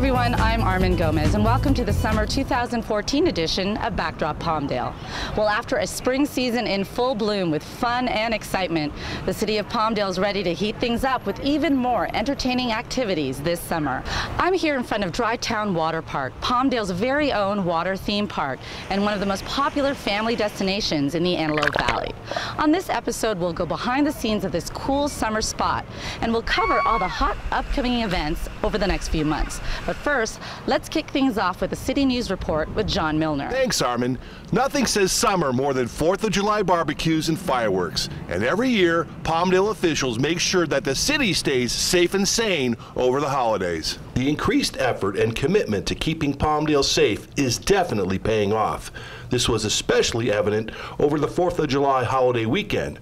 everyone, I'm Armin Gomez, and welcome to the summer 2014 edition of Backdrop Palmdale. Well, after a spring season in full bloom with fun and excitement, the City of Palmdale is ready to heat things up with even more entertaining activities this summer. I'm here in front of DryTown Water Park, Palmdale's very own water theme park, and one of the most popular family destinations in the Antelope Valley. On this episode, we'll go behind the scenes of this cool summer spot, and we'll cover all the hot upcoming events over the next few months. But first, let's kick things off with a City News Report with John Milner. Thanks, Armin. Nothing says summer more than 4th of July barbecues and fireworks. And every year, Palmdale officials make sure that the city stays safe and sane over the holidays. The increased effort and commitment to keeping Palmdale safe is definitely paying off. This was especially evident over the 4th of July holiday weekend.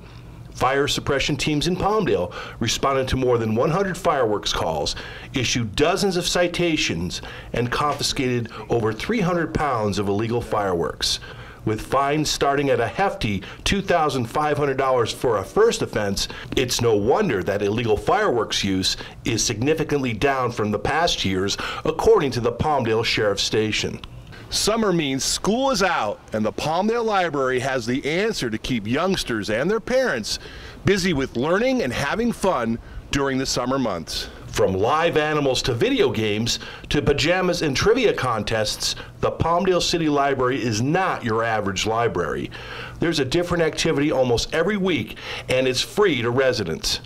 Fire suppression teams in Palmdale responded to more than 100 fireworks calls, issued dozens of citations, and confiscated over 300 pounds of illegal fireworks. With fines starting at a hefty $2,500 for a first offense, it's no wonder that illegal fireworks use is significantly down from the past years, according to the Palmdale Sheriff's Station. Summer means school is out, and the Palmdale Library has the answer to keep youngsters and their parents busy with learning and having fun during the summer months. From live animals to video games to pajamas and trivia contests, the Palmdale City Library is not your average library. There's a different activity almost every week, and it's free to residents.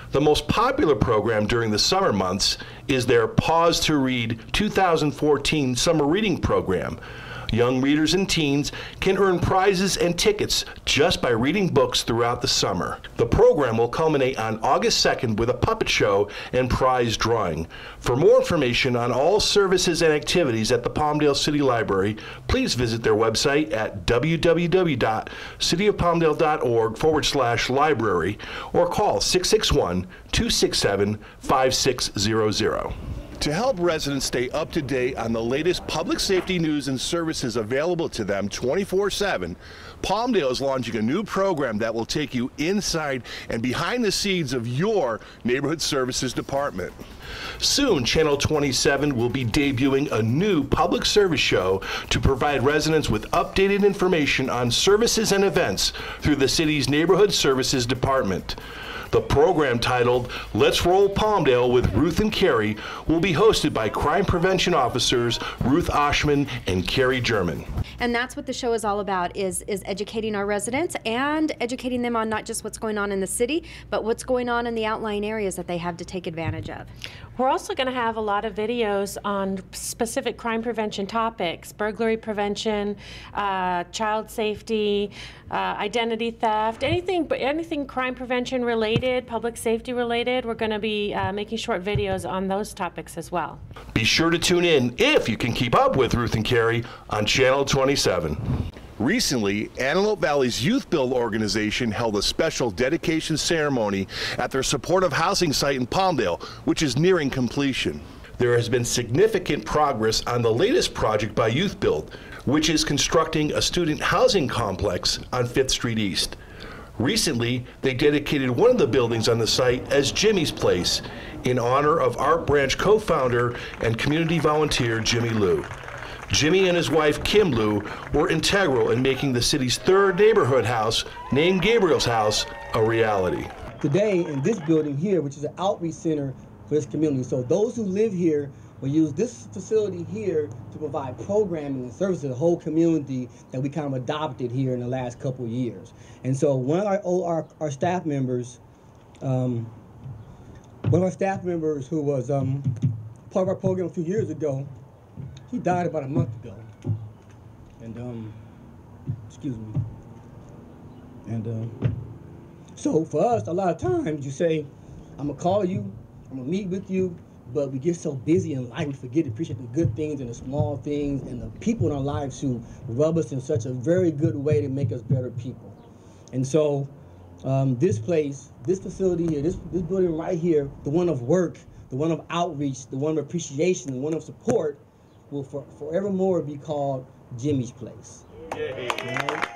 The most popular program during the summer months is their Pause to Read 2014 summer reading program. Young readers and teens can earn prizes and tickets just by reading books throughout the summer. The program will culminate on August 2nd with a puppet show and prize drawing. For more information on all services and activities at the Palmdale City Library, please visit their website at www.cityofpalmdale.org/library or call 661-267-5600. To help residents stay up to date on the latest public safety news and services available to them 24/7, Palmdale is launching a new program that will take you inside and behind the scenes of your neighborhood services department. Soon, Channel 27 will be debuting a new public service show to provide residents with updated information on services and events through the city's Neighborhood Services Department. The program, titled Let's Roll Palmdale with Ruth and Carrie, will be hosted by crime prevention officers Ruth Oshman and Carrie German. And that's what the show is all about, is educating our residents and educating them on not just what's going on in the city, but what's going on in the outlying areas that they have to take advantage of. We're also going to have a lot of videos on specific crime prevention topics: burglary prevention, child safety, identity theft, anything crime prevention related, public safety related. We're going to be making short videos on those topics as well. Be sure to tune in, if you can keep up with Ruth and Carrie, on Channel 27. Recently, Antelope Valley's Youth Build organization held a special dedication ceremony at their supportive housing site in Palmdale, which is nearing completion. There has been significant progress on the latest project by Youth Build, which is constructing a student housing complex on 5th Street East. Recently, they dedicated one of the buildings on the site as Jimmy's Place in honor of Art Branch co-founder and community volunteer Jimmy Liu. Jimmy and his wife, Kim Liu, were integral in making the city's 3rd neighborhood house, named Gabriel's House, a reality. Today, in this building here, which is an outreach center for this community, so those who live here will use this facility here to provide programming and services to the whole community that we kind of adopted here in the last couple of years. And so one of our staff members, who was part of our program a few years ago, he died about a month ago, and excuse me. And so for us, a lot of times you say, I'm gonna call you, I'm gonna meet with you, but we get so busy in life, we forget to appreciate the good things and the small things and the people in our lives who rub us in such a very good way to make us better people. And so this place, this facility here, this building right here, the one of work, the one of outreach, the one of appreciation, the one of support, will forevermore be called Jimmy's Place. Yay. Right?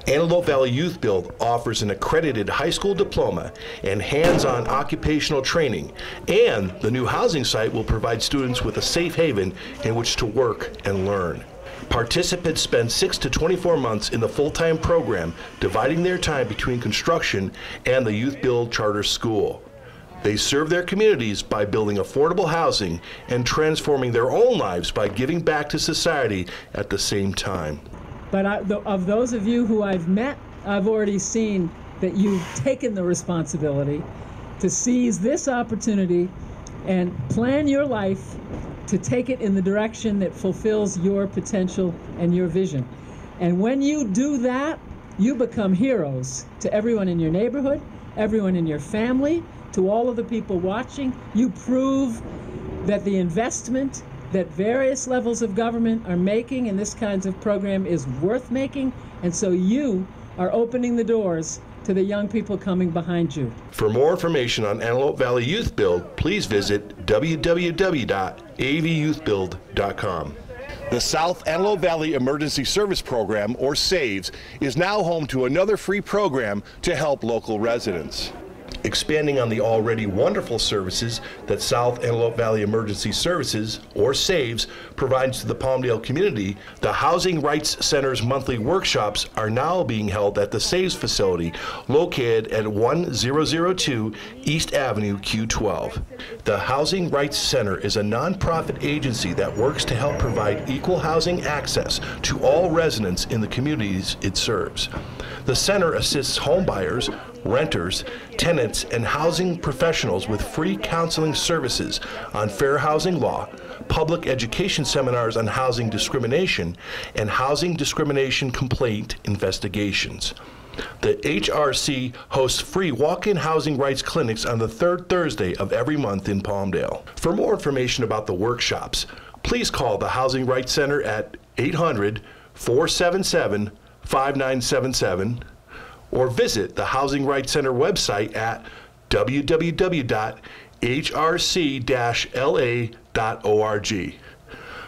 Antelope Valley Youth Build offers an accredited high school diploma and hands-on occupational training, and the new housing site will provide students with a safe haven in which to work and learn. Participants spend 6 to 24 months in the full-time program, dividing their time between construction and the Youth Build Charter School. They serve their communities by building affordable housing and transforming their own lives by giving back to society at the same time. But of those of you who I've met, I've already seen that you've taken the responsibility to seize this opportunity and plan your life to take it in the direction that fulfills your potential and your vision. And when you do that, you become heroes to everyone in your neighborhood, everyone in your family, to all of the people watching. You prove that the investment that various levels of government are making in this kinds of program is worth making, and so you are opening the doors to the young people coming behind you. For more information on Antelope Valley Youth Build, please visit www.avyouthbuild.com. The South Antelope Valley Emergency Service Program, or SAVES, is now home to another free program to help local residents. Expanding on the already wonderful services that South Antelope Valley Emergency Services, or SAVES, provides to the Palmdale community, the Housing Rights Center's monthly workshops are now being held at the SAVES facility located at 1002 East Avenue, Q12. The Housing Rights Center is a nonprofit agency that works to help provide equal housing access to all residents in the communities it serves. The center assists homebuyers, renters, tenants, and housing professionals with free counseling services on fair housing law, public education seminars on housing discrimination, and housing discrimination complaint investigations. The HRC hosts free walk-in housing rights clinics on the third Thursday of every month in Palmdale. For more information about the workshops, please call the Housing Rights Center at 800-477-5977 or visit the Housing Rights Center website at www.hrc-la.org.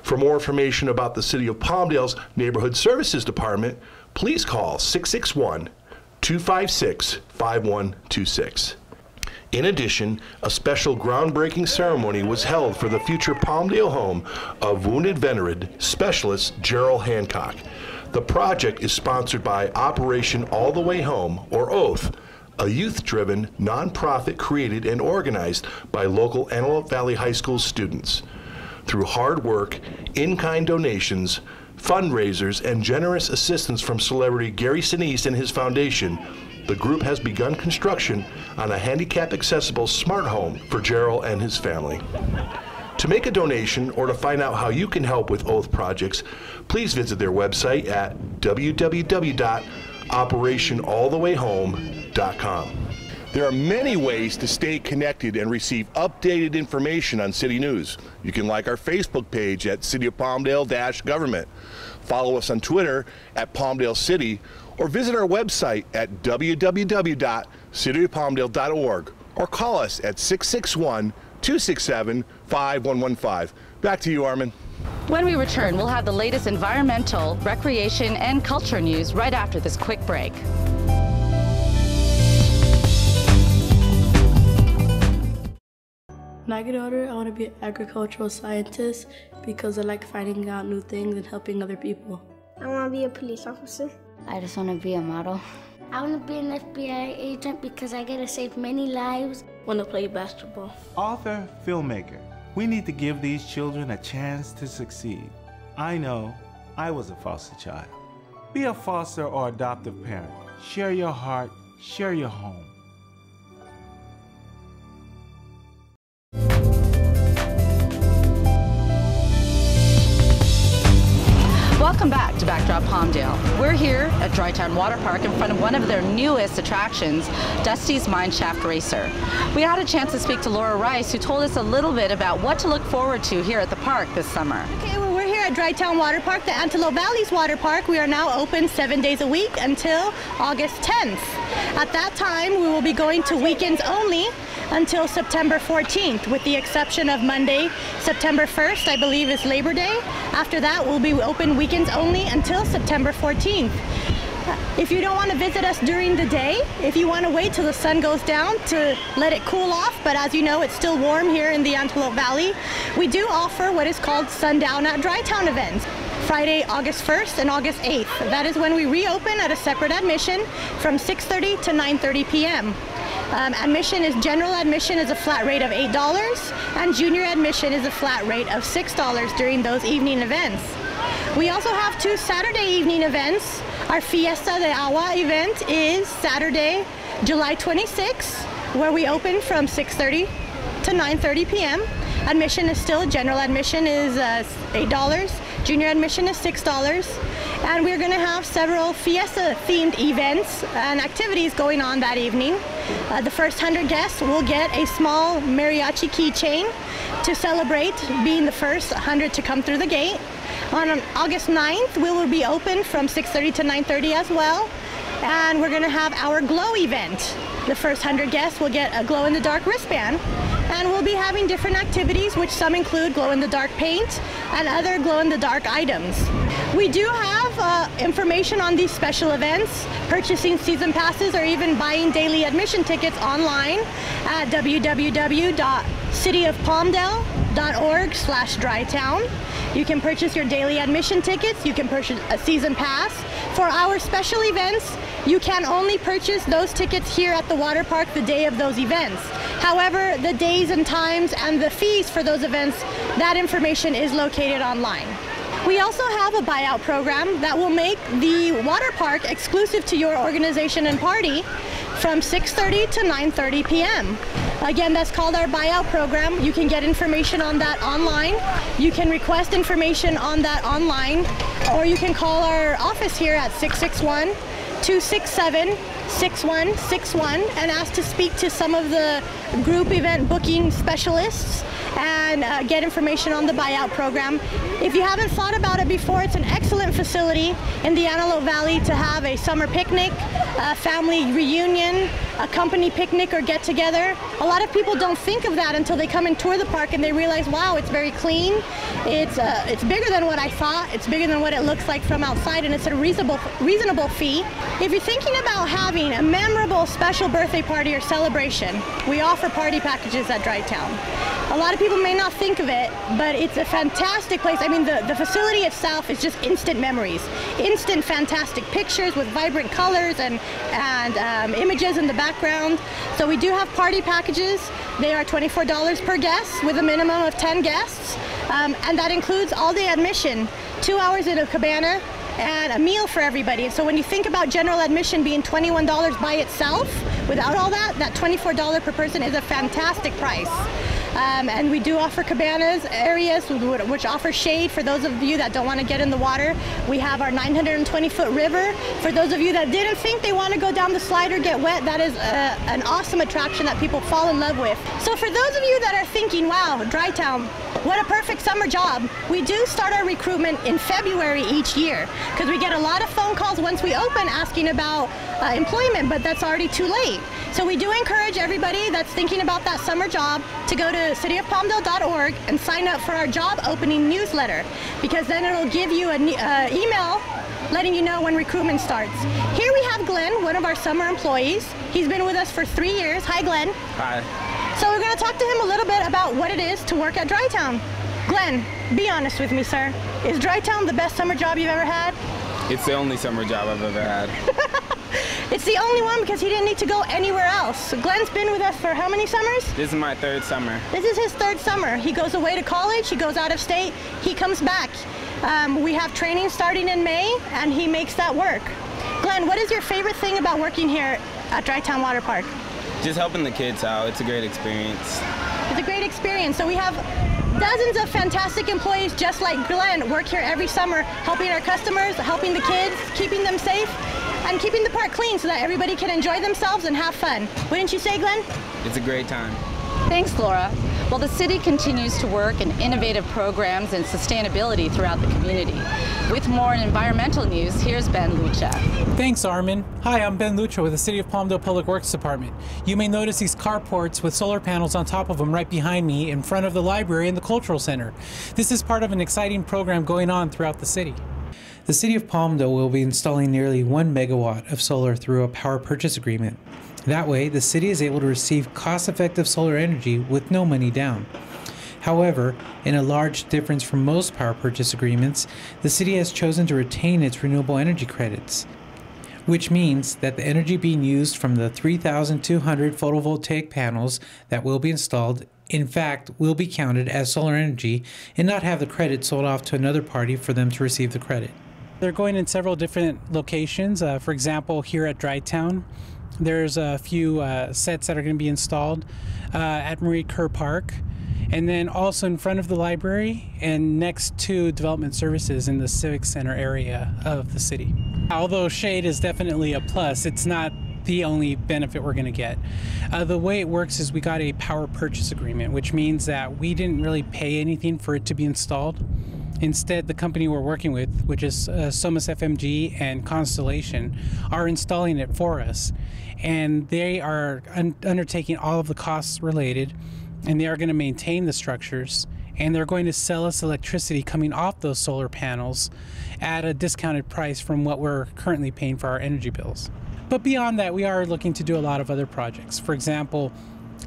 For more information about the City of Palmdale's Neighborhood Services Department, please call 661-256-5126. In addition, a special groundbreaking ceremony was held for the future Palmdale home of wounded veteran specialist Gerald Hancock. The project is sponsored by Operation All the Way Home, or OATH, a youth-driven nonprofit created and organized by local Antelope Valley High School students. Through hard work, in-kind donations, fundraisers, and generous assistance from celebrity Gary Sinise and his foundation, the group has begun construction on a handicap-accessible smart home for Gerald and his family. To make a donation or to find out how you can help with OATH projects, please visit their website at www.operationallthewayhome.com. There are many ways to stay connected and receive updated information on city news. You can like our Facebook page at City of Palmdale-Government, follow us on Twitter at Palmdale City, or visit our website at www.cityofpalmdale.org, or call us at 661-267-5115. Back to you, Armin. When we return, we'll have the latest environmental, recreation, and culture news right after this quick break. When I get older, I want to be an agricultural scientist because I like finding out new things and helping other people. I want to be a police officer. I just want to be a model. I want to be an FBI agent because I get to save many lives. I want to play basketball. Author, filmmaker. We need to give these children a chance to succeed. I know I was a foster child. Be a foster or adoptive parent. Share your heart, share your home. Welcome back to Backdrop Palmdale. We're here at DryTown Water Park in front of one of their newest attractions, Dusty's Mineshaft Racer. We had a chance to speak to Laura Rice, who told us a little bit about what to look forward to here at the park this summer. Okay, well, we're here at DryTown Water Park, the Antelope Valley's water park. We are now open 7 days a week until August 10th. At that time, we will be going to weekends only until September 14th, with the exception of Monday, September 1st, I believe is Labor Day. After that, we'll be open weekends only until September 14th. If you don't want to visit us during the day, if you want to wait till the sun goes down to let it cool off, but as you know, it's still warm here in the Antelope Valley, we do offer what is called Sundown at DryTown events. Friday, August 1st and August 8th. That is when we reopen at a separate admission from 6:30 to 9:30 p.m. General admission is a flat rate of $8, and junior admission is a flat rate of $6 during those evening events. We also have 2 Saturday evening events. Our Fiesta de Agua event is Saturday, July 26th, where we open from 6:30 to 9:30 p.m. Admission is still, general admission is $8, junior admission is $6, and we're going to have several Fiesta-themed events and activities going on that evening. The first 100 guests will get a small mariachi keychain to celebrate being the first 100 to come through the gate. On August 9th, we will be open from 6:30 to 9:30 as well, and we're going to have our glow event. The first 100 guests will get a glow-in-the-dark wristband, and we'll be having different activities, which some include glow-in-the-dark paint and other glow-in-the-dark items. We do have information on these special events, purchasing season passes, or even buying daily admission tickets online at www.cityofpalmdale.org/DryTown. You can purchase your daily admission tickets, you can purchase a season pass. For our special events, you can only purchase those tickets here at the water park the day of those events. However, the days and times and the fees for those events, that information is located online. We also have a buyout program that will make the water park exclusive to your organization and party from 6:30 to 9:30 p.m. Again, that's called our buyout program. You can get information on that online. You can request information on that online, or you can call our office here at 661-267-6161 and ask to speak to some of the group event booking specialists and get information on the buyout program. If you haven't thought about it before, it's an excellent facility in the Antelope Valley to have a summer picnic, a family reunion, a company picnic or get together. A lot of people don't think of that until they come and tour the park and they realize, wow, it's very clean. It's bigger than what I thought. It's bigger than what it looks like from outside, and it's a reasonable fee. If you're thinking about having a memorable special birthday party or celebration, we offer party packages at DryTown. A lot of people may not think of it, but it's a fantastic place. I mean, the facility itself is just instant memories, instant fantastic pictures with vibrant colors and images in the background. So we do have party packages. They are $24 per guest with a minimum of 10 guests, and that includes all day admission, 2 hours in a cabana, and a meal for everybody. And so when you think about general admission being $21 by itself, without all that, that $24 per person is a fantastic price. And we do offer cabanas areas which offer shade for those of you that don't want to get in the water. We have our 920-foot river. For those of you that didn't think they want to go down the slide or get wet, that is an awesome attraction that people fall in love with. So for those of you that are thinking, wow, DryTown, what a perfect summer job, we do start our recruitment in February each year, because we get a lot of phone calls once we open asking about employment, but that's already too late. So we do encourage everybody that's thinking about that summer job to go to cityofpalmdale.org and sign up for our job opening newsletter, because then it'll give you an email letting you know when recruitment starts. Here we have Glenn, one of our summer employees. He's been with us for 3 years. Hi, Glenn. Hi. So we're going to talk to him a little bit about what it is to work at DryTown. Glenn, be honest with me, sir. Is DryTown the best summer job you've ever had? It's the only summer job I've ever had. It's the only one because he didn't need to go anywhere else. Glenn's been with us for how many summers? This is my 3rd summer. This is his 3rd summer. He goes away to college, he goes out of state, he comes back. We have training starting in May, and he makes that work. Glenn, what is your favorite thing about working here at DryTown Water Park? Just helping the kids out. It's a great experience. It's a great experience. So we have dozens of fantastic employees just like Glenn work here every summer, helping our customers, helping the kids, keeping them safe, and keeping the park clean so that everybody can enjoy themselves and have fun. Wouldn't you say, Glenn? It's a great time. Thanks, Laura. Well, the city continues to work in innovative programs and sustainability throughout the community. With more environmental news, here's Ben Lucha. Thanks, Armin. Hi, I'm Ben Lucha with the City of Palmdale Public Works Department. You may notice these carports with solar panels on top of them right behind me in front of the library and the cultural center. This is part of an exciting program going on throughout the city. The City of Palmdale will be installing nearly 1 megawatt of solar through a power purchase agreement. That way, the city is able to receive cost-effective solar energy with no money down. However, in a large difference from most power purchase agreements, the city has chosen to retain its renewable energy credits, which means that the energy being used from the 3,200 photovoltaic panels that will be installed, in fact, will be counted as solar energy and not have the credit sold off to another party for them to receive the credit. They're going in several different locations. For example, here at DryTown, there's a few sets that are going to be installed at Marie Kerr Park, and then also in front of the library and next to development services in the Civic Center area of the city. Although shade is definitely a plus, it's not the only benefit we're going to get. The way it works is we got a power purchase agreement, which means that we didn't really pay anything for it to be installed. Instead, the company we're working with, which is Somas FMG and Constellation, are installing it for us. And they are undertaking all of the costs related, and they are going to maintain the structures, and they're going to sell us electricity coming off those solar panels at a discounted price from what we're currently paying for our energy bills. But beyond that, we are looking to do a lot of other projects. For example,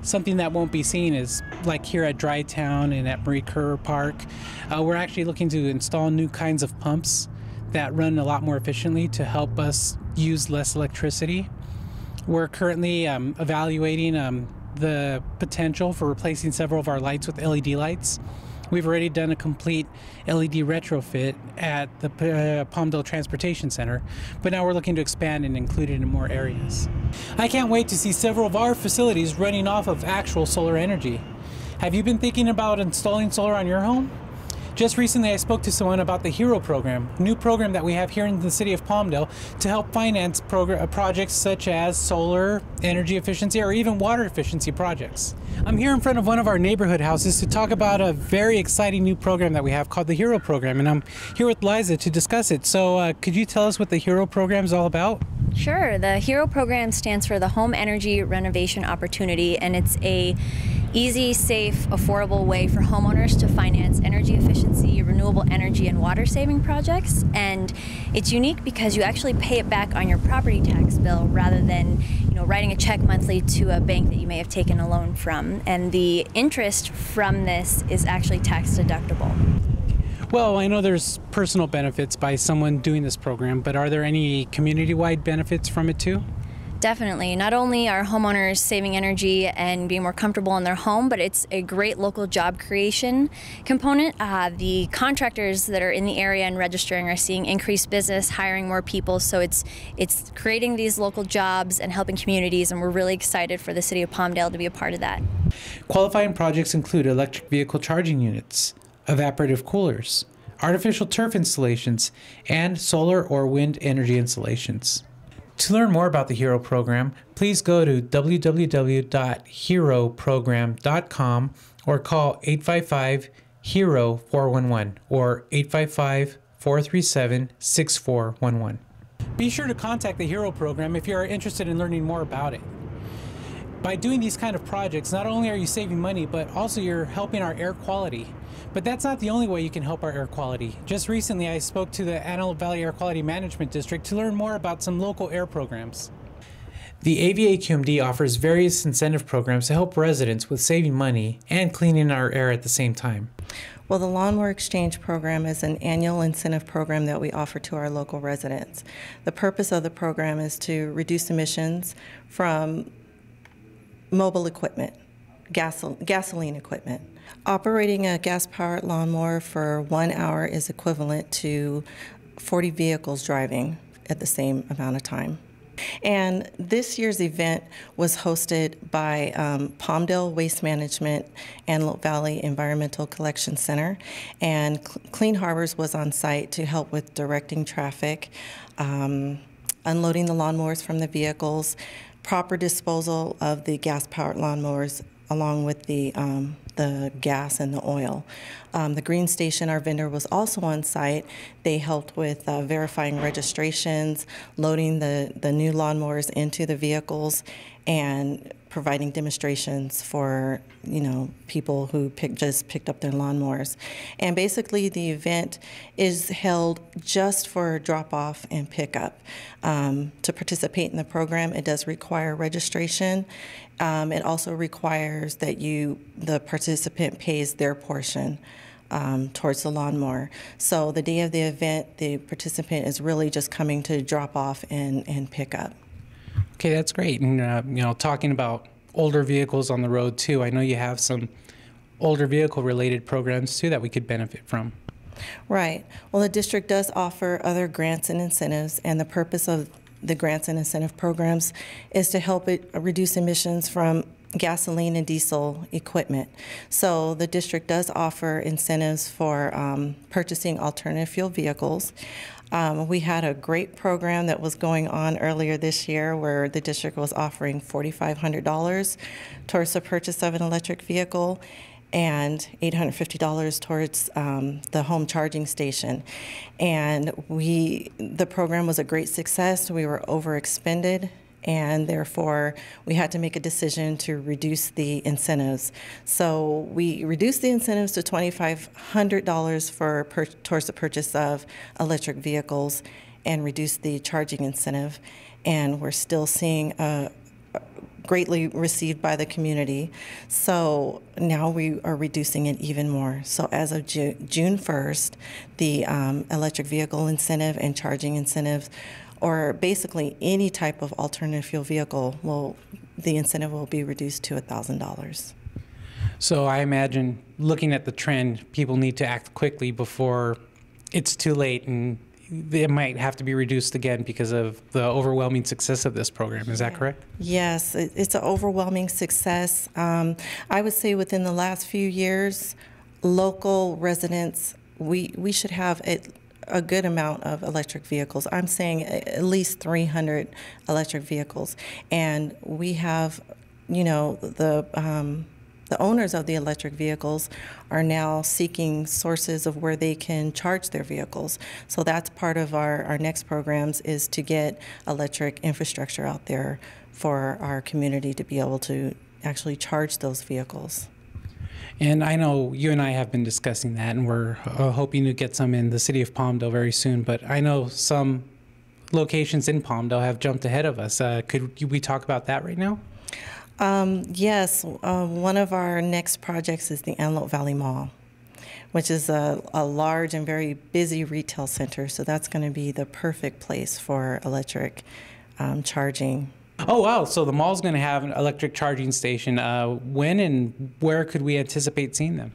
something that won't be seen is like here at DryTown and at Marie Kerr Park, we're actually looking to install new kinds of pumps that run a lot more efficiently to help us use less electricity. We're currently evaluating the potential for replacing several of our lights with LED lights. We've already done a complete LED retrofit at the Palmdale Transportation Center, but now we're looking to expand and include it in more areas. I can't wait to see several of our facilities running off of actual solar energy. Have you been thinking about installing solar on your home? Just recently I spoke to someone about the HERO program, a new program that we have here in the City of Palmdale to help finance projects such as solar, energy efficiency, or even water efficiency projects. I'm here in front of one of our neighborhood houses to talk about a very exciting new program that we have called the HERO program, and I'm here with Liza to discuss it. So could you tell us what the HERO program is all about? Sure. The HERO program stands for the Home Energy Renovation Opportunity, and it's a easy, safe, affordable way for homeowners to finance energy efficiency, renewable energy, and water saving projects. And it's unique because you actually pay it back on your property tax bill rather than, writing a check monthly to a bank that you may have taken a loan from. And the interest from this is actually tax deductible. Well, I know there's personal benefits by someone doing this program, but are there any community-wide benefits from it too? Definitely. Not only are homeowners saving energy and being more comfortable in their home, but it's a great local job creation component. The contractors that are in the area and registering are seeing increased business, hiring more people, so it's creating these local jobs and helping communities, and we're really excited for the City of Palmdale to be a part of that. Qualifying projects include electric vehicle charging units, evaporative coolers, artificial turf installations, and solar or wind energy installations. To learn more about the HERO program, please go to www.heroprogram.com or call 855-HERO-411 or 855-437-6411. Be sure to contact the HERO program if you are interested in learning more about it. By doing these kind of projects, not only are you saving money, but also you're helping our air quality. But that's not the only way you can help our air quality. Just recently, I spoke to the Antelope Valley Air Quality Management District to learn more about some local air programs. The AVA-QMD offers various incentive programs to help residents with saving money and cleaning our air at the same time. Well, the Lawnmower Exchange Program is an annual incentive program that we offer to our local residents. The purpose of the program is to reduce emissions from mobile equipment, gasoline equipment. Operating a gas-powered lawnmower for 1 hour is equivalent to 40 vehicles driving at the same amount of time. And this year's event was hosted by Palmdale Waste Management, Antelope Valley Environmental Collection Center, and Clean Harbors was on site to help with directing traffic, unloading the lawnmowers from the vehicles, proper disposal of the gas-powered lawnmowers, along with the the gas and the oil. The Green Station, our vendor, was also on site. They helped with verifying registrations, loading the new lawnmowers into the vehicles, and providing demonstrations for, people who just picked up their lawnmowers. And basically the event is held just for drop-off and pickup. To participate in the program, it does require registration. It also requires that the participant pays their portion towards the lawnmower. So the day of the event, the participant is really just coming to drop off and pick up. Okay, that's great. And talking about older vehicles on the road too, I know you have some older vehicle related programs too that we could benefit from. Right. Well, the district does offer other grants and incentives, and the purpose of the grants and incentive programs is to help it reduce emissions from gasoline and diesel equipment. So the district does offer incentives for purchasing alternative fuel vehicles. We had a great program that was going on earlier this year where the district was offering $4,500 towards the purchase of an electric vehicle and $850 towards the home charging station. And the program was a great success. We were overexpended, and therefore we had to make a decision to reduce the incentives. So we reduced the incentives to $2,500 towards the purchase of electric vehicles and reduced the charging incentive. And we're still seeing greatly received by the community. So now we are reducing it even more. So as of June 1st, the electric vehicle incentive and charging incentives, or basically any type of alternative fuel vehicle, the incentive will be reduced to $1,000. So I imagine, looking at the trend, people need to act quickly before it's too late, and it might have to be reduced again because of the overwhelming success of this program. Is that correct? Yes, it's an overwhelming success. I would say within the last few years, local residents, we should have a good amount of electric vehicles. I'm saying at least 300 electric vehicles. And we have, the owners of the electric vehicles are now seeking sources of where they can charge their vehicles. So that's part of our next programs, is to get electric infrastructure out there for our community to be able to actually charge those vehicles. And I know you and I have been discussing that, and we're hoping to get some in the City of Palmdale very soon, but I know some locations in Palmdale have jumped ahead of us. Could we talk about that right now? Yes, one of our next projects is the Antelope Valley Mall, which is a large and very busy retail center, so that's going to be the perfect place for electric charging. Oh, wow. So the mall's going to have an electric charging station. When and where could we anticipate seeing them?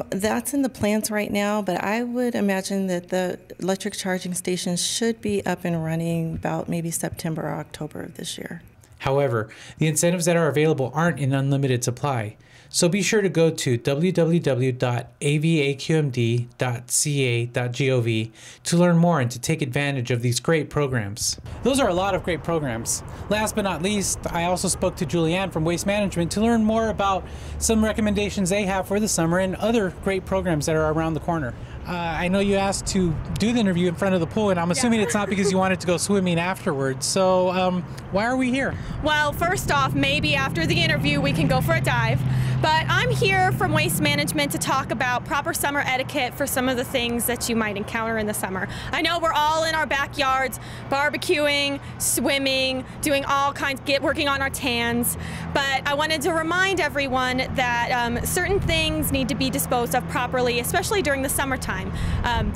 That's in the plans right now, but I would imagine that the electric charging stations should be up and running about maybe September or October of this year. However, the incentives that are available aren't in unlimited supply. So be sure to go to www.avaqmd.ca.gov to learn more and to take advantage of these great programs. Those are a lot of great programs. Last but not least, I also spoke to Julianne from Waste Management to learn more about some recommendations they have for the summer and other great programs that are around the corner. I know you asked to do the interview in front of the pool, and I'm assuming it's not because you wanted to go swimming afterwards. So why are we here? Well, first off, maybe after the interview we can go for a dive. But I'm here from Waste Management to talk about proper summer etiquette for some of the things that you might encounter in the summer. I know we're all in our backyards, barbecuing, swimming, doing all kinds, working on our tans. But I wanted to remind everyone that certain things need to be disposed of properly, especially during the summertime.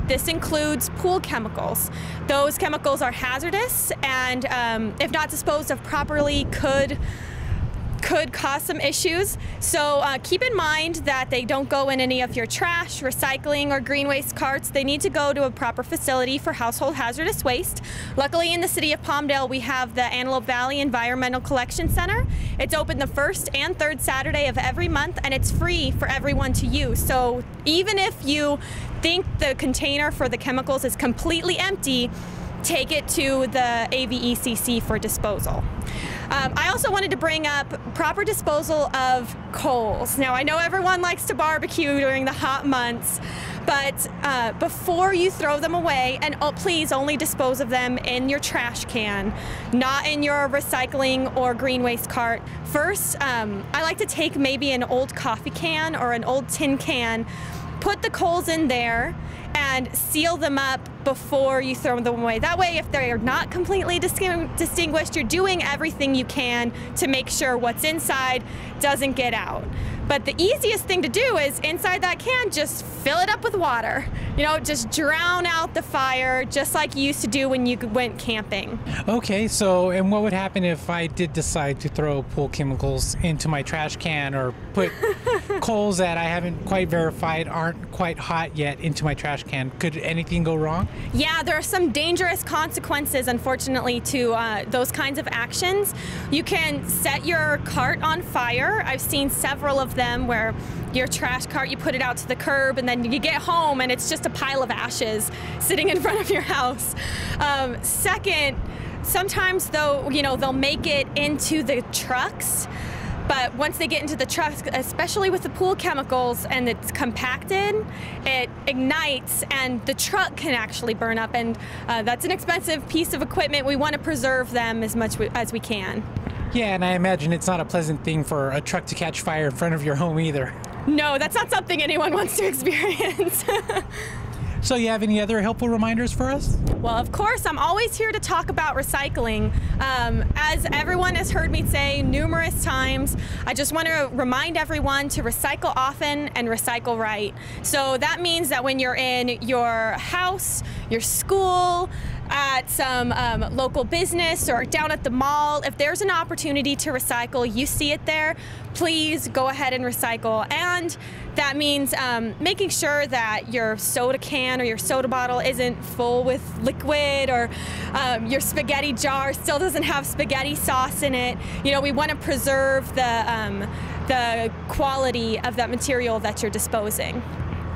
This includes pool chemicals. Those chemicals are hazardous, and if not disposed of properly, could cause some issues. So keep in mind that they don't go in any of your trash, recycling, or green waste carts. They need to go to a proper facility for household hazardous waste. Luckily, in the City of Palmdale, we have the Antelope Valley Environmental Collection Center. It's open the first and third Saturday of every month, and it's free for everyone to use. So even if you think the container for the chemicals is completely empty, take it to the AVECC for disposal. I also wanted to bring up proper disposal of coals. Now, I know everyone likes to barbecue during the hot months, but before you throw them away, and please only dispose of them in your trash can, not in your recycling or green waste cart. First, I like to take maybe an old coffee can or an old tin can, put the coals in there, and seal them up before you throw them away. That way, if they are not completely distinguished, you're doing everything you can to make sure what's inside doesn't get out. But the easiest thing to do is inside that can, just fill it up with water. You know, just drown out the fire, just like you used to do when you went camping. Okay, so, and what would happen if I did decide to throw pool chemicals into my trash can, or put coals that I haven't quite verified aren't quite hot yet into my trash can? Could anything go wrong? Yeah, there are some dangerous consequences, unfortunately, to those kinds of actions. You can set your cart on fire. I've seen several of them where your trash cart, you put it out to the curb, and then you get home and it's just a pile of ashes sitting in front of your house. Second, sometimes though, you know, they'll make it into the trucks. But once they get into the trucks, especially with the pool chemicals, and it's compacted, it ignites and the truck can actually burn up. And that's an expensive piece of equipment. We want to preserve them as much as we can. Yeah, and I imagine it's not a pleasant thing for a truck to catch fire in front of your home either. No, that's not something anyone wants to experience. So you have any other helpful reminders for us? Well, of course, I'm always here to talk about recycling. As everyone has heard me say numerous times, I just want to remind everyone to recycle often and recycle right. So that means that when you're in your house, your school, at some local business or down at the mall, if there's an opportunity to recycle, you see it there, please go ahead and recycle. And that means making sure that your soda can or your soda bottle isn't full with liquid, or your spaghetti jar still doesn't have spaghetti sauce in it. You know, we want to preserve the quality of that material that you're disposing.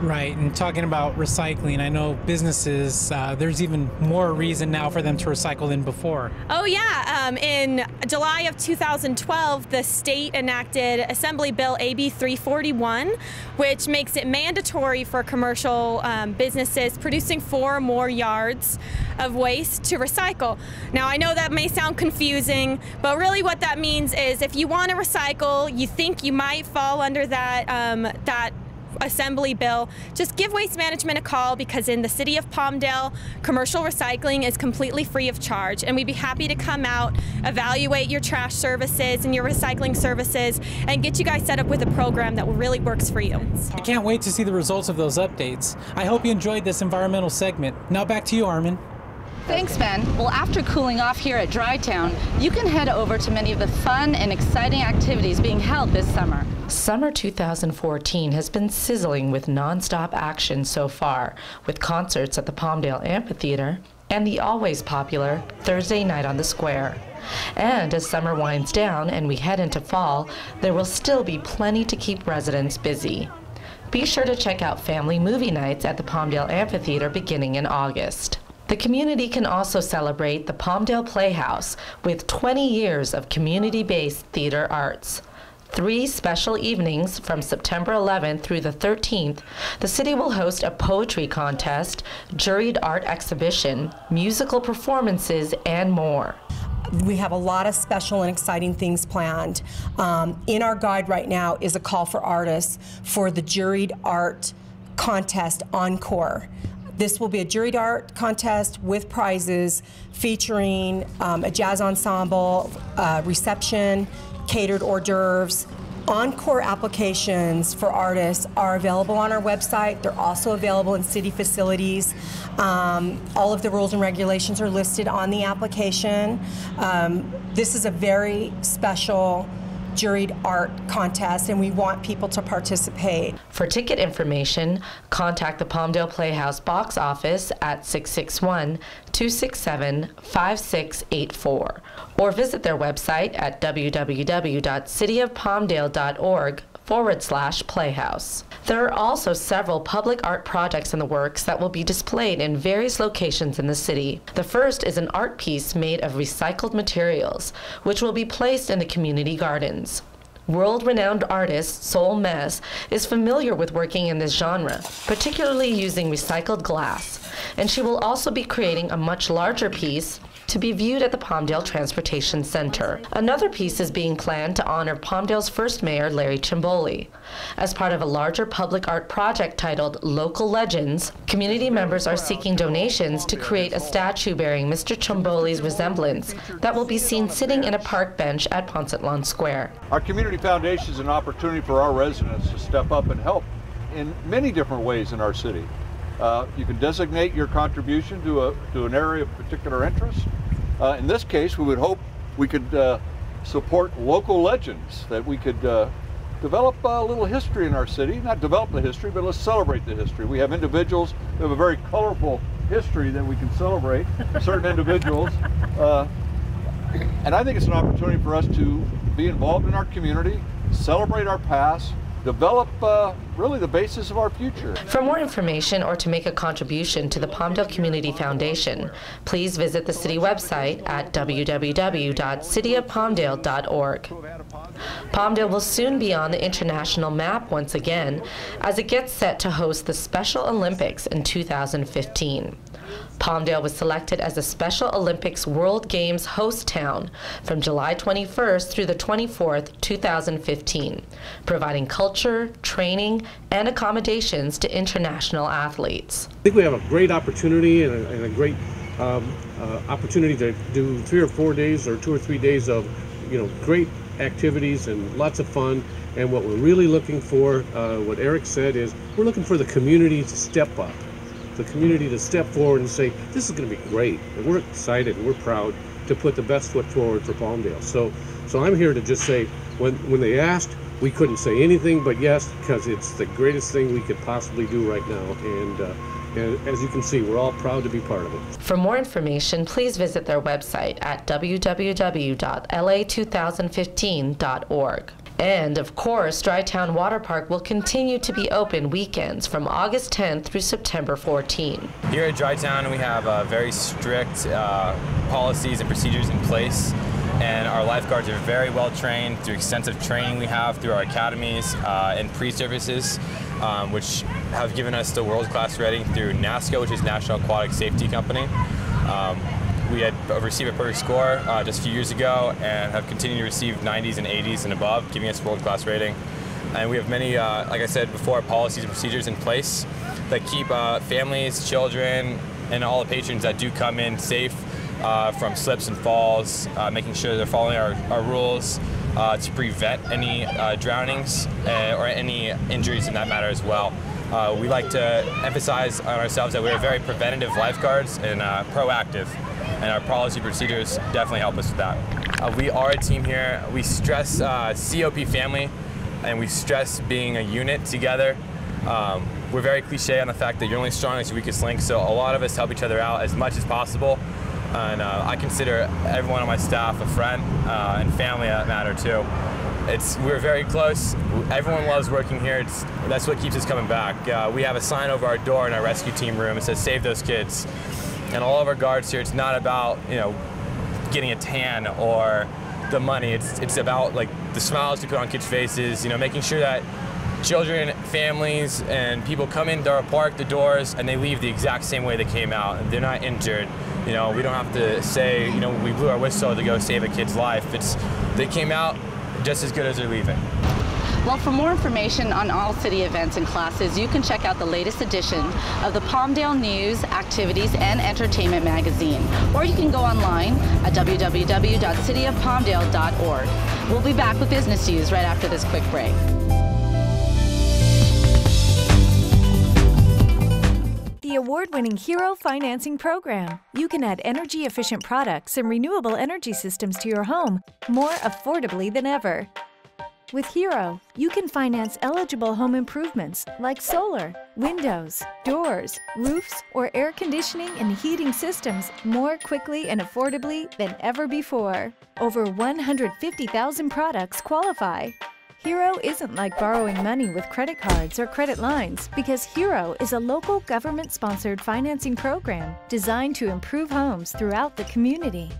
Right, and talking about recycling, I know businesses, there's even more reason now for them to recycle than before. Oh yeah, in July of 2012, the state enacted Assembly Bill AB 341, which makes it mandatory for commercial businesses producing 4 or more yards of waste to recycle. Now, I know that may sound confusing, but really what that means is if you want to recycle, you think you might fall under that Assembly bill, just give Waste Management a call, because in the City of Palmdale, commercial recycling is completely free of charge, and we'd be happy to come out, evaluate your trash services and your recycling services, and get you guys set up with a program that really works for you. I can't wait to see the results of those updates. I hope you enjoyed this environmental segment. Now back to you, Armin. Thanks, Ben. Well, after cooling off here at DryTown, you can head over to many of the fun and exciting activities being held this summer. Summer 2014 has been sizzling with non-stop action so far, with concerts at the Palmdale Amphitheater and the always popular Thursday Night on the Square. And as summer winds down and we head into fall, there will still be plenty to keep residents busy. Be sure to check out family movie nights at the Palmdale Amphitheater beginning in August. The community can also celebrate the Palmdale Playhouse with 20 years of community-based theater arts. 3 special evenings from September 11th through the 13th, the city will host a poetry contest, juried art exhibition, musical performances, and more. We have a lot of special and exciting things planned. In our guide right now is a call for artists for the juried art contest encore. This will be a juried art contest with prizes featuring a jazz ensemble, reception, catered hors d'oeuvres. Encore applications for artists are available on our website. They're also available in city facilities. All of the rules and regulations are listed on the application. This is a very special juried art contest, and we want people to participate. For ticket information, contact the Palmdale Playhouse box office at 661-267-5684 or visit their website at www.cityofpalmdale.org Playhouse. There are also several public art projects in the works that will be displayed in various locations in the city. The first is an art piece made of recycled materials, which will be placed in the community gardens. World-renowned artist Sol Mez is familiar with working in this genre, particularly using recycled glass, and she will also be creating a much larger piece to be viewed at the Palmdale Transportation Center. Another piece is being planned to honor Palmdale's first mayor, Larry Cimboli. As part of a larger public art project titled Local Legends, community members are seeking donations to create a statue bearing Mr. Cimboli's resemblance that will be seen sitting in a park bench at Poncet-Lawn Square. Our community foundation is an opportunity for our residents to step up and help in many different ways in our city. You can designate your contribution to an area of particular interest. In this case, we would hope we could support local legends, that we could develop a little history in our city. Not develop the history, but let's celebrate the history. We have individuals who have a very colorful history that we can celebrate, certain individuals. And I think it's an opportunity for us to be involved in our community, celebrate our past, develop really the basis of our future. For more information or to make a contribution to the Palmdale Community Foundation, please visit the city website at www.cityofpalmdale.org. Palmdale will soon be on the international map once again as it gets set to host the Special Olympics in 2015. Palmdale was selected as a Special Olympics World Games host town from July 21st through the 24th, 2015, providing culture, training, and accommodations to international athletes. I think we have a great opportunity and a great opportunity to do 3 or 4 days or 2 or 3 days of, great activities and lots of fun. And what we're really looking for, what Eric said, is we're looking for the community to step up. The community to step forward and say, this is going to be great. And we're excited and we're proud to put the best foot forward for Palmdale. So I'm here to just say, when they asked, we couldn't say anything but yes, because it's the greatest thing we could possibly do right now. And as you can see, we're all proud to be part of it. For more information, please visit their website at www.la2015.org. And of course, DryTown Water Park will continue to be open weekends from August 10th through September 14. Here at DryTown, we have very strict policies and procedures in place, and our lifeguards are very well trained through extensive training we have through our academies and pre-services, which have given us the world-class rating through NASCA, which is National Aquatic Safety Company. We had received a perfect score just a few years ago and have continued to receive 90s and 80s and above, giving us a world-class rating. And we have many, like I said before, policies and procedures in place that keep families, children, and all the patrons that do come in safe from slips and falls, making sure they're following our rules to prevent any drownings or any injuries in that matter as well. We like to emphasize on ourselves that we're very preventative lifeguards and proactive. And our policy procedures definitely help us with that. We are a team here. We stress COP family, and we stress being a unit together. We're very cliche on the fact that you're only strong as your weakest link, so a lot of us help each other out as much as possible. And I consider everyone on my staff a friend and family at that matter too. We're very close. Everyone loves working here. That's what keeps us coming back. We have a sign over our door in our rescue team room. It says, "Save those kids." And all of our guards here, it's not about, getting a tan or the money. It's about like the smiles we put on kids' faces, making sure that children, families, and people come into our park, the doors, and they leave the exact same way they came out. And they're not injured. We don't have to say, we blew our whistle to go save a kid's life. They came out just as good as they're leaving. Well, for more information on all city events and classes, you can check out the latest edition of the Palmdale News, Activities, and Entertainment magazine. Or you can go online at www.cityofpalmdale.org. We'll be back with business news right after this quick break. The award-winning Hero Financing Program. You can add energy-efficient products and renewable energy systems to your home more affordably than ever. With Hero, you can finance eligible home improvements like solar, windows, doors, roofs, or air conditioning and heating systems more quickly and affordably than ever before. Over 150,000 products qualify. Hero isn't like borrowing money with credit cards or credit lines because Hero is a local government-sponsored financing program designed to improve homes throughout the community.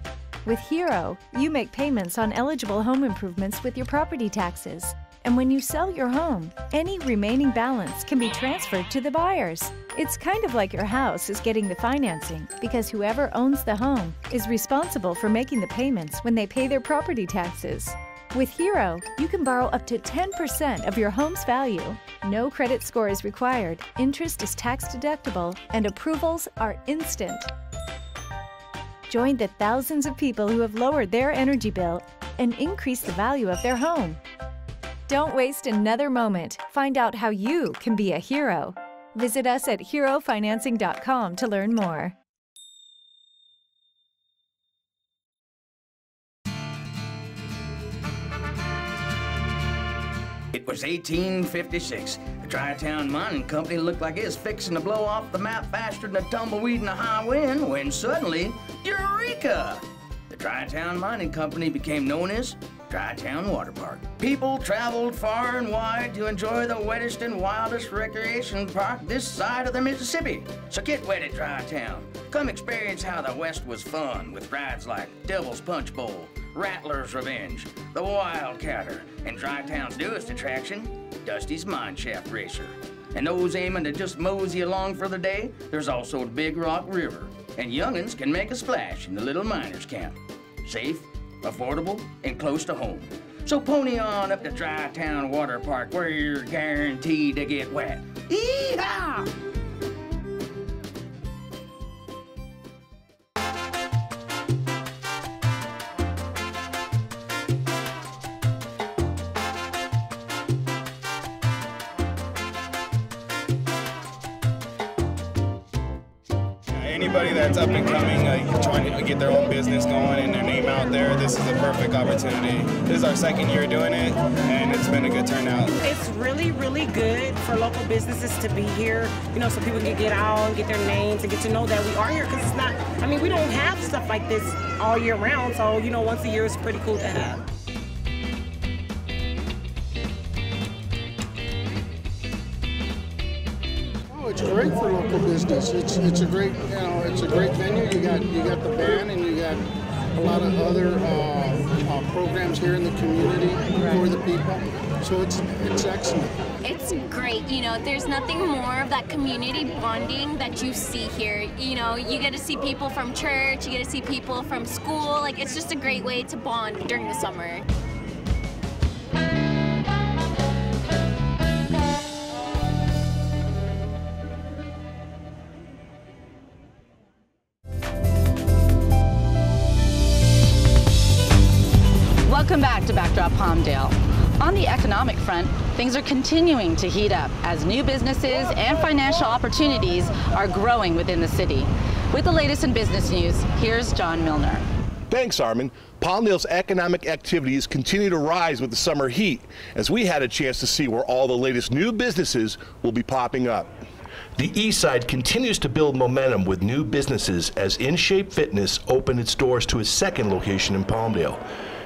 With Hero, you make payments on eligible home improvements with your property taxes. And when you sell your home, any remaining balance can be transferred to the buyers. It's kind of like your house is getting the financing because whoever owns the home is responsible for making the payments when they pay their property taxes. With Hero, you can borrow up to 10% of your home's value. No credit score is required, interest is tax deductible, and approvals are instant. Join the thousands of people who have lowered their energy bill and increased the value of their home. Don't waste another moment. Find out how you can be a hero. Visit us at herofinancing.com to learn more. It was 1856. The DryTown Mining Company looked like it was fixing to blow off the map faster than a tumbleweed in a high wind when suddenly, eureka! The DryTown Mining Company became known as DryTown Water Park. People traveled far and wide to enjoy the wettest and wildest recreation park this side of the Mississippi. So get wet at DryTown. Come experience how the West was fun with rides like Devil's Punch Bowl, Rattler's Revenge, the Wildcatter, and DryTown's newest attraction, Dusty's Mineshaft Racer. And those aiming to just mosey along for the day, there's also the Big Rock River. And young'uns can make a splash in the Little Miners Camp. Safe, affordable, and close to home. So pony on up to DryTown Water Park where you're guaranteed to get wet. Yee-haw! Anybody that's up and coming, trying to get their own business going and their name out there, this is a perfect opportunity. This is our second year doing it, and it's been a good turnout. It's really, really good for local businesses to be here, you know, so people can get out and get their names and get to know that we are here, because it's not, I mean, we don't have stuff like this all year round, so, you know, once a year is pretty cool to have. It's great for local business. It's a great, you know, it's a great venue. You got the band, and you got a lot of other programs here in the community for the people. So it's excellent. It's great. You know, there's nothing more of that community bonding that you see here. You know, you get to see people from church, you get to see people from school. Like, it's just a great way to bond during the summer. Welcome back to Backdrop Palmdale. On the economic front, things are continuing to heat up as new businesses and financial opportunities are growing within the city. With the latest in business news, here's John Milner. Thanks, Armin. Palmdale's economic activities continue to rise with the summer heat, as we had a chance to see where all the latest new businesses will be popping up. The East Side continues to build momentum with new businesses as InShape Fitness opened its doors to its second location in Palmdale,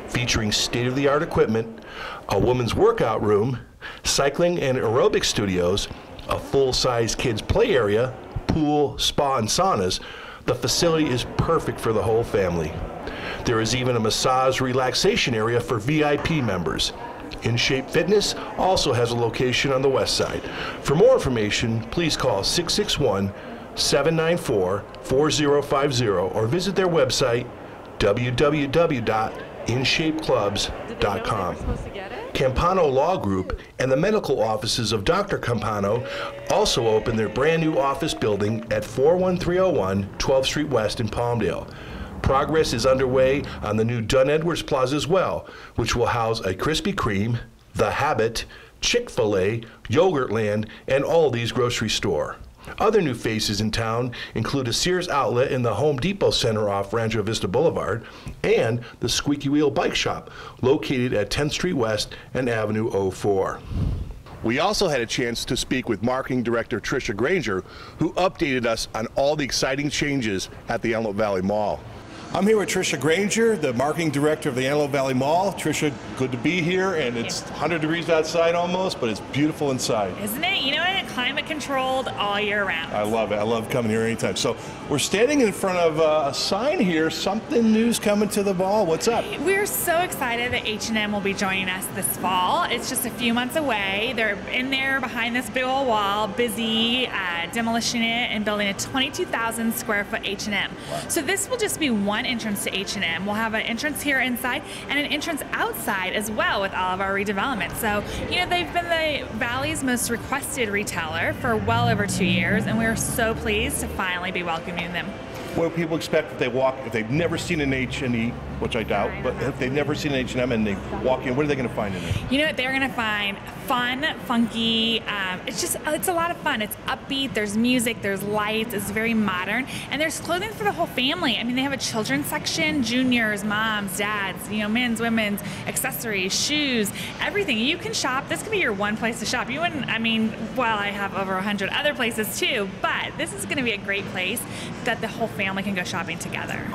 featuring state-of-the-art equipment, a women's workout room, cycling and aerobic studios, a full-size kids play area, pool, spa, and saunas. The facility is perfect for the whole family. There is even a massage relaxation area for VIP members. InShape Fitness also has a location on the west side. For more information, please call 661-794-4050 or visit their website, www.inshapeclubs.com. Campano Law Group and the medical offices of Dr. Campano also opened their brand new office building at 41301 12th Street West in Palmdale. Progress is underway on the new Dunn Edwards Plaza as well, which will house a Krispy Kreme, The Habit, Chick-fil-A, Yogurtland, and Aldi's grocery store. Other new faces in town include a Sears outlet in the Home Depot Center off Rancho Vista Boulevard and the Squeaky Wheel Bike Shop located at 10th Street West and Avenue 04. We also had a chance to speak with Marketing Director Tricia Granger, who updated us on all the exciting changes at the Antelope Valley Mall. I'm here with Tricia Granger, the marketing director of the Antelope Valley Mall. Tricia, good to be here, and it's 100 degrees outside almost, but it's beautiful inside. Isn't it? You know what? Climate controlled all year round. I love it. I love coming here anytime. So we're standing in front of a sign here. Something new's coming to the mall. What's up? We're so excited that H&M will be joining us this fall. It's just a few months away. They're in there behind this big old wall, busy demolishing it and building a 22,000 square foot H&M. Wow. So this will just be one entrance to H&M. We'll have an entrance here inside and an entrance outside as well with all of our redevelopment. So, you know, they've been the Valley's most requested retailer for well over 2 years, and we're so pleased to finally be welcoming them. What do people expect if they walk, if they've never seen an H&E, which I doubt, but if they've never seen an H&M and they walk in, what are they going to find in there? You know what, they're going to find fun, funky, it's a lot of fun. It's upbeat, there's music, there's lights, it's very modern, and there's clothing for the whole family. I mean, they have a children's section, juniors, moms, dads, you know, men's, women's, accessories, shoes, everything. You can shop. This could be your one place to shop. You wouldn't, I mean, well, I have over 100 other places too, but this is going to be a great place that the whole family can go shopping together.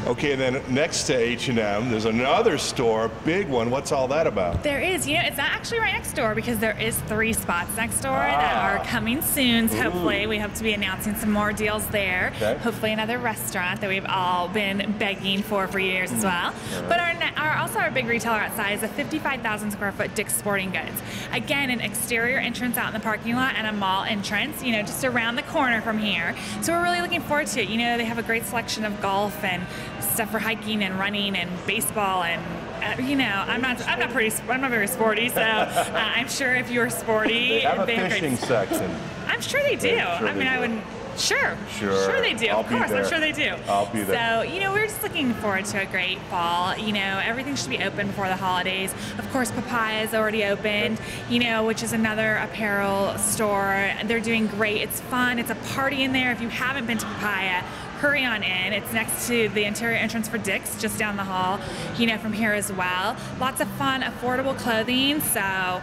Okay, and then next to H&M, there's another store, big one. What's all that about? There is. You know, it's not actually right next door because there is 3 spots next door that are coming soon. So hopefully, we hope to be announcing some more deals there. Okay. Hopefully, another restaurant that we've all been begging for years as well. But also our big retailer outside is a 55,000 square foot Dick's Sporting Goods. Again, an exterior entrance out in the parking lot and a mall entrance, you know, just around the corner from here. So we're really looking forward to it. You know, they have a great selection of golf and stuff for hiking and running and baseball and you know, I'm not very sporty, so I'm sure if you're sporty, they have a fishing section. I'm sure they do. I mean, I wouldn't. Sure they do. Of course, I'm sure they do. I'll be there. So, you know, we're just looking forward to a great fall. You know, everything should be open before the holidays. Of course, Papaya's already opened, you know, which is another apparel store. They're doing great. It's fun. It's a party in there. If you haven't been to Papaya, hurry on in. It's next to the interior entrance for Dick's, just down the hall, you know, from here as well. Lots of fun, affordable clothing. So,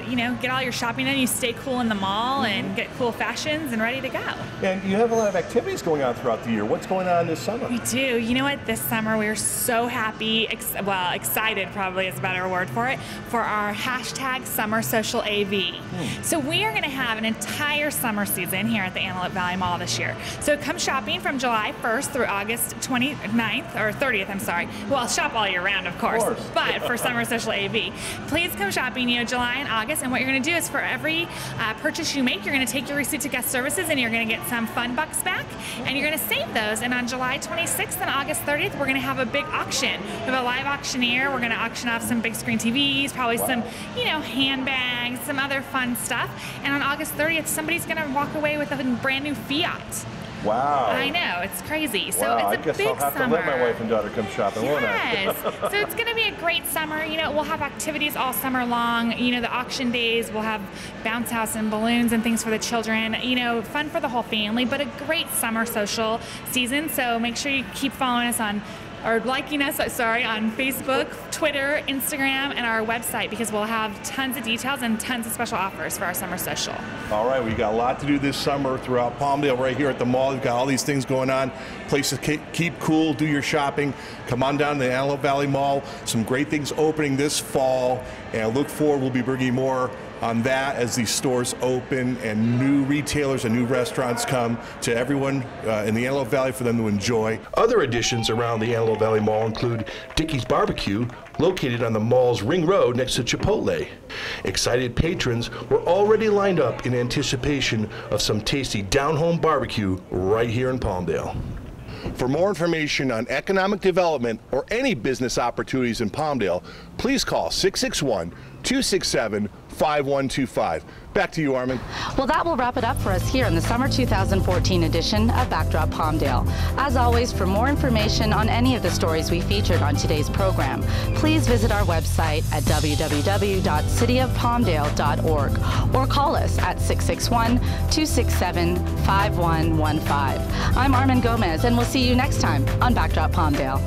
you know, get all your shopping in. You stay cool in the mall and get cool fashions and ready to go. And you have a lot of activities going on throughout the year. What's going on this summer? We do. You know what? This summer we are so happy, excited probably is a better word for it, for our hashtag Summer Social AV. So we are going to have an entire summer season here at the Antelope Valley Mall this year. So come shopping from July 1st through August 29th, or 30th, I'm sorry. Well, shop all year round, of course. But for Summer Social AV, please come shopping, you know, July and August. And what you're going to do is for every purchase you make, you're going to take your receipt to guest services and you're going to get some fun bucks back, and you're going to save those. And on July 26th and August 30th, we're going to have a big auction. We have a live auctioneer. We're going to auction off some big screen TVs, probably some, you know, handbags, some other fun stuff. And on August 30th, somebody's going to walk away with a brand new Fiat. Wow. I know, it's crazy. So wow, it's a big summer. I guess I'll have to let my wife and daughter come shopping, won't I? Yes. So it's going to be a great summer. You know, we'll have activities all summer long. You know, the auction days, we'll have bounce house and balloons and things for the children. You know, fun for the whole family, but a great summer social season. So make sure you keep following us on, or liking us, on Facebook, Twitter, Instagram, and our website, because we'll have tons of details and tons of special offers for our summer social. All right, we got a lot to do this summer throughout Palmdale right here at the mall. We've got all these things going on. Places to keep cool, do your shopping. Come on down to the Antelope Valley Mall. Some great things opening this fall, and I look forward, we'll be bringing more on that as these stores open and new retailers and new restaurants come to everyone in the Antelope Valley for them to enjoy. Other additions around the Antelope Valley Mall include Dickey's Barbecue, located on the mall's Ring Road next to Chipotle. Excited patrons were already lined up in anticipation of some tasty down-home barbecue right here in Palmdale. For more information on economic development or any business opportunities in Palmdale, please call 661-267-5125. Back to you, Armin. Well, that will wrap it up for us here in the summer 2014 edition of Backdrop Palmdale. As always, for more information on any of the stories we featured on today's program, please visit our website at www.cityofpalmdale.org or call us at 661-267-5115. I'm Armin Gomez, and we'll see you next time on Backdrop Palmdale.